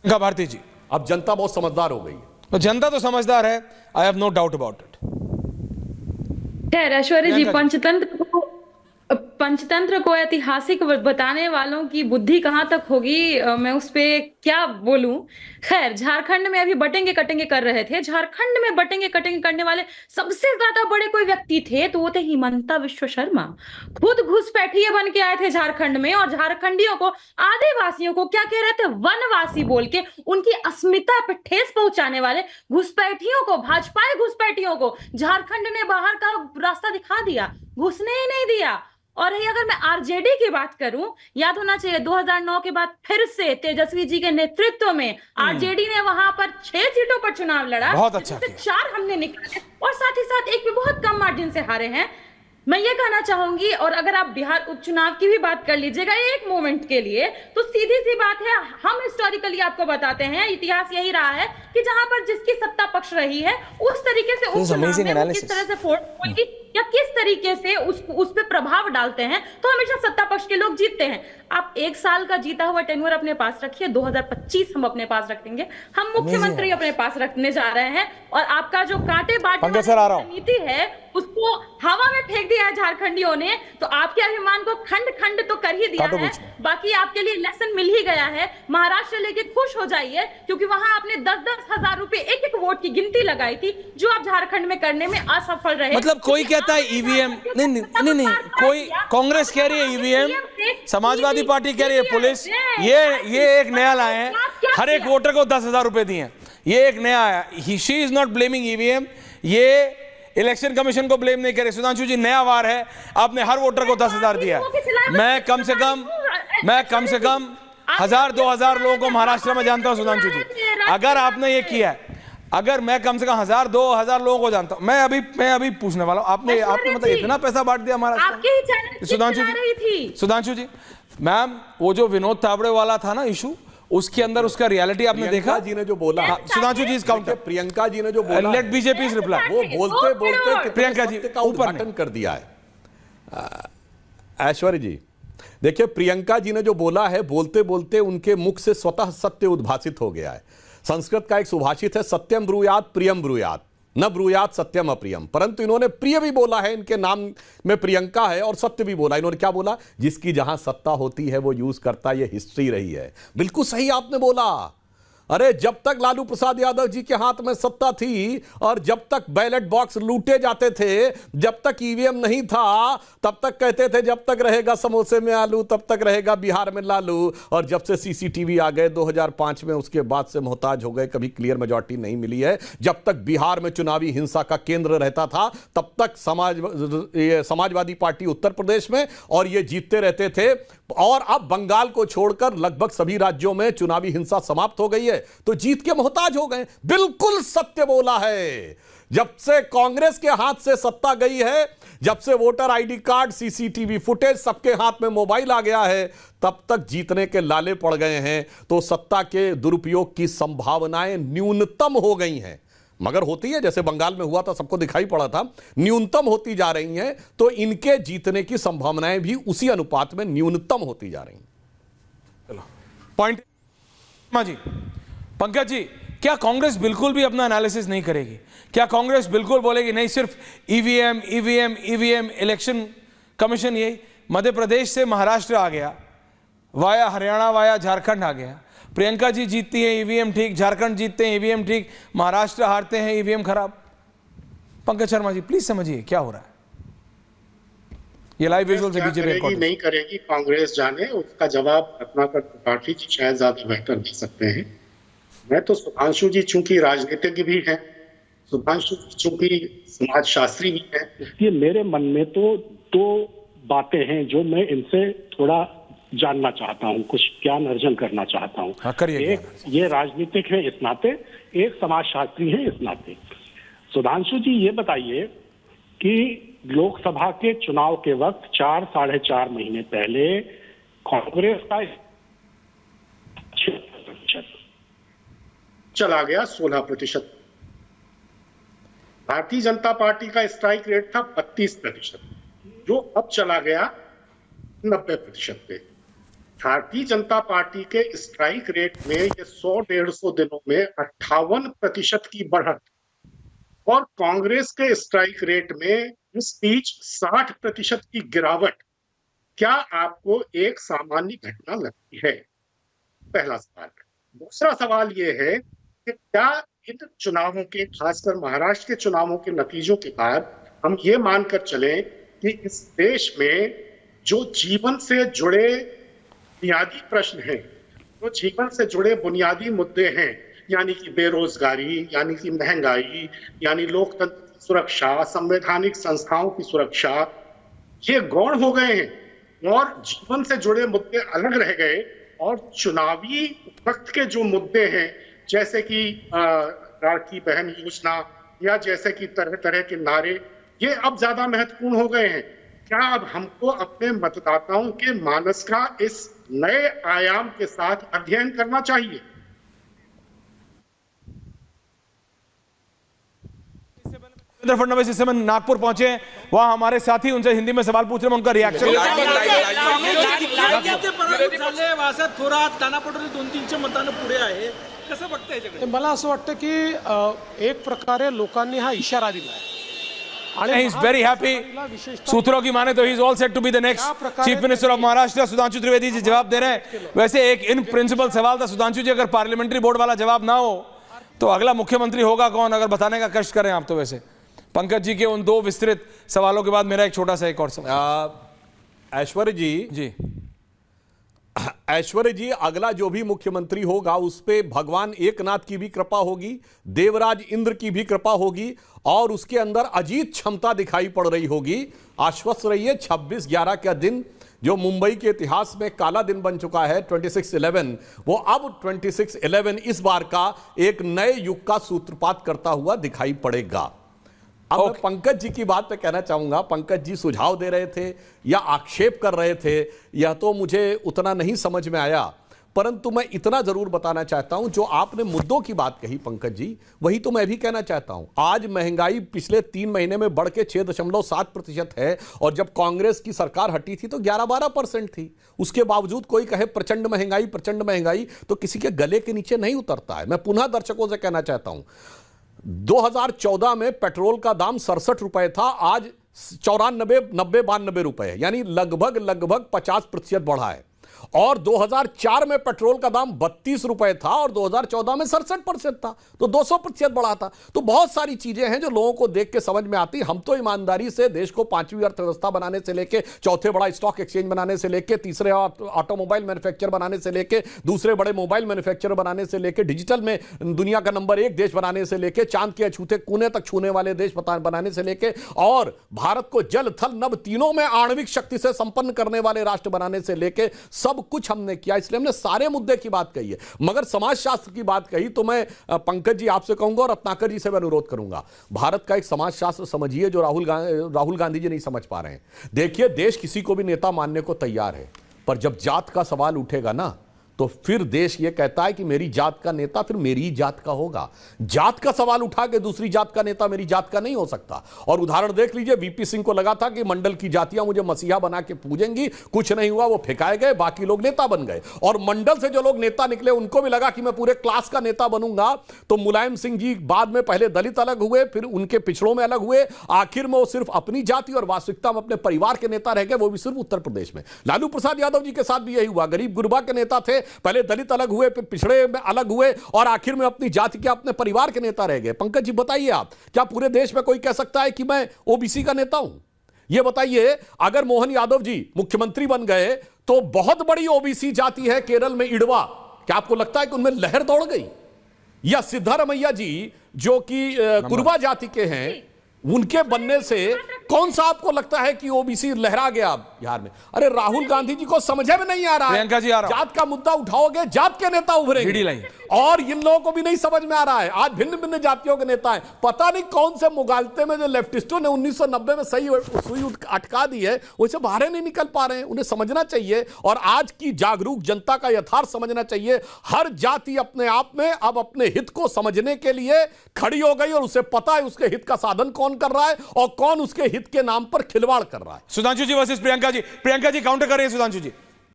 भारती जी, अब जनता बहुत समझदार हो गई है। तो जनता तो समझदार है, I have no doubt about it. खैर ऐश्वर्य जी, प्रियंका पंचतंत्र को ऐतिहासिक बताने वालों की बुद्धि कहाँ तक होगी, मैं उस पे क्या बोलूं। खैर, झारखंड में अभी बटेंगे कटेंगे कर रहे थे। झारखंड में बटेंगे कटेंगे करने वाले सबसे ज्यादा बड़े कोई व्यक्ति थे तो वो थे हिमंता विश्व शर्मा। खुद घुसपैठिए बन के आए थे झारखंड में, और झारखंडियों को, आदिवासियों को क्या कह रहे थे, वनवासी बोल के उनकी अस्मिता पे ठेस पहुंचाने वाले घुसपैठियों को, भाजपाई घुसपैठियों को झारखंड ने बाहर का रास्ता दिखा दिया, घुसने ही नहीं दिया। और ये अगर मैं आरजेडी की बात करूं, याद होना चाहिए 2009 के बाद फिर से तेजस्वी जी के नेतृत्व में आरजेडी ने वहां पर 6 सीटों पर चुनाव लड़ा, बहुत अच्छा जिसमें किया। 4 हमने निकाले और साथ ही साथ एक भी बहुत कम मार्जिन से हारे हैं। मैं ये कहना चाहूंगी, और अगर आप बिहार उपचुनाव की भी बात कर लीजिएगा एक मोमेंट के लिए, तो सीधी सी बात है, हम हिस्टोरिकली आपको बताते हैं, इतिहास यही रहा है कि जहां पर जिसकी सत्ता पक्ष रही है उस तरीके से उपचुनाव में वो किस तरह से फोड़ या किस तरीके से उस पे प्रभाव डालते हैं, तो हमेशा सत्ता पक्ष के लोग जीतते हैं। आप 1 साल का जीता हुआ टेन्योर अपने पास रखिए, 2025 हम अपने पास रखेंगे, हम मुख्यमंत्री अपने पास रखने जा रहे हैं, और आपका जो कांटे बांटने वाली नीति है उसको हवा में फेंक दिया है झारखंडियों ने, तो आपके अभिमान को खंड खंड तो कर ही दिया है। बाकी आपके लिए लेसन मिल ही गया है। महाराष्ट्र लेके खुश हो जाइए, क्योंकि वहां आपने 10-10 हजार रुपए एक एक वोट की गिनती लगाई थी, जो आप झारखंड में करने में असफल रहे। मतलब कोई कहता है ईवीएम, नहीं, कोई कांग्रेस कह रही है ईवीएम, समाजवादी पार्टी कह रही है पुलिस, ये एक नया लाए हैं, हर एक वोटर को 10,000 रुपए दिए हैं, ये एक नया आया। She is not blaming EVM, ये इलेक्शन कमीशन को ब्लेम नहीं करे। सुधांशु जी, नया वार है, आपने हर वोटर को 10,000 दिया है। मैं कम से कम 1,000-2,000 लोगों को महाराष्ट्र में जानता हूं सुधांशु जी। अगर आपने ये किया है, अगर मैं कम से कम 1,000-2,000 लोगों को जानता हूं, मैं अभी पूछने वाला हूं, आपने मतलब इतना पैसा बांट दिया महाराष्ट्र में। सुधांशु जी, मैम, वो जो विनोद तावड़े वाला था ना इशू, उसके अंदर उसका रियलिटी आपने देखा? जी ने जो बोला, सुधांशु जी, प्रियंका जी ने जो बोला, लेट बीजेपी रिप्लाई, वो बोलते प्रियंका जी का उद्घाटन कर दिया है। ऐश्वर्य जी देखिए, प्रियंका जी ने जो बोला है, बोलते बोलते उनके मुख से स्वतः सत्य उद्भासित हो गया है। संस्कृत का एक सुभाषित है, सत्यम ब्रूयात प्रियम ब्रूयात न ब्रूयात सत्यम अप्रियम, परंतु इन्होंने प्रिय भी बोला है, इनके नाम में प्रियंका है, और सत्य भी बोला। इन्होंने क्या बोला? जिसकी जहां सत्ता होती है वो यूज करता, ये हिस्ट्री रही है। बिल्कुल सही आपने बोला। अरे जब तक लालू प्रसाद यादव जी के हाथ में सत्ता थी और जब तक बैलेट बॉक्स लूटे जाते थे, जब तक ईवीएम नहीं था, तब तक कहते थे जब तक रहेगा समोसे में आलू तब तक रहेगा बिहार में लालू। और जब से सीसीटीवी आ गए 2005 में, उसके बाद से मोहताज हो गए, कभी क्लियर मेजॉरिटी नहीं मिली है। जब तक बिहार में चुनावी हिंसा का केंद्र रहता था, तब तक समाजवादी पार्टी उत्तर प्रदेश में, और ये जीतते रहते थे। और अब बंगाल को छोड़कर लगभग सभी राज्यों में चुनावी हिंसा समाप्त हो गई है, तो जीत के मोहताज हो गए। बिल्कुल सत्य बोला है। जब से कांग्रेस के हाथ से सत्ता गई है, जब से voter ID card, CCTV footage, सबके हाथ में मोबाइल आ गया है, तब तक जीतने के लाले पड़ गए हैं। तो सत्ता के दुरुपयोग की संभावनाएं न्यूनतम हो गई हैं, मगर होती है, जैसे बंगाल में हुआ था, सबको दिखाई पड़ा था, न्यूनतम होती जा रही हैं। तो इनके जीतने की संभावनाएं भी उसी अनुपात में न्यूनतम होती जा रही हैं। चलो पॉइंट जी। पंकज जी, क्या कांग्रेस बिल्कुल भी अपना एनालिसिस नहीं करेगी? क्या कांग्रेस बिल्कुल बोलेगी नहीं सिर्फ ईवीएम, इलेक्शन कमीशन? यही मध्य प्रदेश से महाराष्ट्र आ गया, वाया हरियाणा, वाया झारखंड आ गया। प्रियंका जी जीतती है ईवीएम ठीक, झारखंड जीतते हैं ईवीएम ठीक, महाराष्ट्र हारते हैं ईवीएम खराब। पंकज शर्मा जी प्लीज समझिए क्या हो रहा है। ये लाइव विजुअल से बीजेपी नहीं करेगी, कांग्रेस जाने, उसका जवाब रत्नाकर त्रिपाठी जी शायद ज्यादा बेहतर दे सकते हैं। मैं तो सुधांशु जी चूंकि राजनीतिज्ञ भी हैं, सुधांशु चूंकि समाजशास्त्री भी हैं, इसलिए मेरे मन में तो 2 बातें हैं जो मैं इनसे थोड़ा जानना चाहता हूं, कुछ ज्ञान अर्जन करना चाहता हूं। एक ये राजनीतिक है इस नाते, एक समाजशास्त्री है इस नाते। सुधांशु जी ये बताइए कि लोकसभा के चुनाव के वक्त 4-4.5 महीने पहले कांग्रेस का चला गया 16%। भारतीय जनता पार्टी का स्ट्राइक रेट था 32%, जो अब चला गया 90% पे। भारतीय जनता पार्टी के स्ट्राइक रेट में ये 100-150 दिनों में 58% की बढ़त और कांग्रेस के स्ट्राइक रेट में इस बीच 60% की गिरावट क्या आपको एक सामान्य घटना लगती है? पहला सवाल। दूसरा सवाल ये है कि क्या इन चुनावों के, खासकर महाराष्ट्र के चुनावों के नतीजों के बाद हम ये मानकर चलें कि इस देश में जो जीवन से जुड़े बुनियादी प्रश्न हैं, जो जीवन से जुड़े बुनियादी मुद्दे हैं, यानी कि बेरोजगारी, यानी कि महंगाई, यानी लोकतंत्र की सुरक्षा, संवैधानिक संस्थाओं की सुरक्षा, ये गौण हो गए हैं और जीवन से जुड़े मुद्दे अलग रह गए और चुनावी वक्त के जो मुद्दे हैं, जैसे कि राखी बहन योजना या जैसे कि तरह तरह के नारे, ये अब ज्यादा महत्वपूर्ण हो गए हैं। क्या अब हमको अपने मतदाताओं के मानस का इस नए आयाम के साथ अध्ययन करना चाहिए? देवेंद्र फडणवीस इस समय नागपुर पहुंचे हैं, वहां हमारे साथी उनसे हिंदी में सवाल पूछ रहे हैं, उनका रिएक्शन। थोरात दानापटोले 2-3च्या मतानं पुढे आहे, कसं बघताय? मला असं वाटतं की एक प्रकारे लोकांनी हा इशारा दिला आहे and he is very happy. सूत्रों की माने तो he is all set to be the next chief minister of Maharashtra. Sudhanshu Trivedi ji जवाब दे रहे हैं। वैसे एक इन प्रिंसिपल सवाल था सुधांशु जी, अगर पार्लियामेंट्री बोर्ड वाला जवाब ना हो तो अगला मुख्यमंत्री होगा कौन, अगर बताने का कष्ट करें आप तो। वैसे पंकज जी के उन दो विस्तृत सवालों के बाद मेरा एक छोटा सा एक और सवाल। ऐश्वर्य जी, ऐश्वर्य जी, अगला जो भी मुख्यमंत्री होगा उस पे भगवान एकनाथ की भी कृपा होगी, देवराज इंद्र की भी कृपा होगी और उसके अंदर अजीत क्षमता दिखाई पड़ रही होगी। आश्वस्त रहिए, 26/11 का दिन जो मुंबई के इतिहास में काला दिन बन चुका है, 26/11, वो अब 26/11 इस बार का एक नए युग का सूत्रपात करता हुआ दिखाई पड़ेगा। अब मैं पंकज जी की बात पे कहना चाहूंगा। पंकज जी सुझाव दे रहे थे या आक्षेप कर रहे थे, यह तो मुझे उतना नहीं समझ में आया, परंतु मैं इतना जरूर बताना चाहता हूं, जो आपने मुद्दों की बात कही पंकज जी, वही तो मैं भी कहना चाहता हूं। आज महंगाई पिछले 3 महीने में बढ़ के 6.7% है और जब कांग्रेस की सरकार हटी थी तो 11-12% थी। उसके बावजूद कोई कहे प्रचंड महंगाई, तो किसी के गले के नीचे नहीं उतरता है। मैं पुनः दर्शकों से कहना चाहता हूं, 2014 में पेट्रोल का दाम 67 रुपए था, आज 92 रुपए है, यानी लगभग 50% बढ़ा है। और 2004 में पेट्रोल का दाम 32 रुपए था और 2014 में 67% था, तो 200% बढ़ा था। तो बहुत सारी चीजें हैं जो लोगों को देख के समझ में आती। हम तो ईमानदारी से देश को 5वीं अर्थव्यवस्था बनाने से लेके, चौथे बड़ा स्टॉक एक्सचेंज बनाने से लेके, तीसरे ऑटोमोबाइल मैन्युफैक्चर बनाने से लेके, दूसरे बड़े मोबाइल मैन्युफैक्चर बनाने से लेके, डिजिटल में दुनिया का नंबर 1 देश बनाने से लेके, चांद के अछूते कोने तक छूने वाले देश बनाने से लेके, और भारत को जल थल नभ तीनों में आणविक शक्ति से संपन्न करने वाले राष्ट्र बनाने से लेके सब कुछ हमने किया। इसलिए हमने सारे मुद्दे की बात कही है, मगर समाजशास्त्र की बात कही तो मैं पंकज जी आपसे कहूंगा और रत्नाकर जी से मैं अनुरोध करूंगा, भारत का एक समाजशास्त्र समझिए जो राहुल गांधी जी नहीं समझ पा रहे हैं। देखिए, देश किसी को भी नेता मानने को तैयार है, पर जब जात का सवाल उठेगा ना, तो फिर देश ये कहता है कि मेरी जात का नेता फिर मेरी ही जात का होगा। जात का सवाल उठा के दूसरी जात का नेता मेरी जात का नहीं हो सकता। और उदाहरण देख लीजिए, वीपी सिंह को लगा था कि मंडल की जातियां मुझे मसीहा बना के पूजेंगी, कुछ नहीं हुआ, वो फेंकाए गए, बाकी लोग नेता बन गए। और मंडल से जो लोग नेता निकले उनको भी लगा कि मैं पूरे क्लास का नेता बनूंगा, तो मुलायम सिंह जी बाद में पहले दलित अलग हुए, फिर उनके पिछड़ों में अलग हुए, आखिर में वो सिर्फ अपनी जाति और वास्तविकता में अपने परिवार के नेता रह गए, वो भी सिर्फ उत्तर प्रदेश में। लालू प्रसाद यादव जी के साथ भी यही हुआ, गरीब गुरबा के नेता थे, पहले दलित अलग हुए, फिर पिछड़े में अलग हुए और आखिर में अपनी जाति के अपने परिवार के नेता रह गए। पंकज जी बताइए, आप क्या पूरे देश में कोई कह सकता है कि मैं ओबीसी का नेता हूं? यह बताइए, अगर मोहन यादव जी मुख्यमंत्री बन गए तो बहुत बड़ी ओबीसी जाति है केरल में इड़वा, क्या आपको लगता है कि उनमें लहर दौड़ गई? या सिद्धारमैया जी जो कि कुरबा जाति के हैं, उनके बनने से कौन सा आपको लगता है कि ओबीसी लहरा गया बिहार में? अरे राहुल गांधी जी को समझ में नहीं आ रहा है, जात का मुद्दा उठाओगे जात के नेता उभरेंगे, और इन लोगों को भी नहीं समझ में आ रहा है। आज भिन्न भिन्न जातियों के नेता हैं, पता नहीं कौन से मुगालते में जो लेफ्टिस्टों ने 1990 में सही सुई अटका दी है, वैसे बाहर नहीं निकल पा रहे हैं। उन्हें समझना चाहिए और आज की जागरूक जनता का यथार्थ समझना चाहिए। हर जाति अपने आप में अब अपने हित को समझने के लिए खड़ी हो गई और उसे पता है उसके हित का साधन कौन कर रहा है और कौन उसके हित के नाम पर खिलवाड़ कर रहा है। सुधांशु जी वर्सेस प्रियंका जी, प्रियंका जी काउंटर कर रही है सुधांशु जी।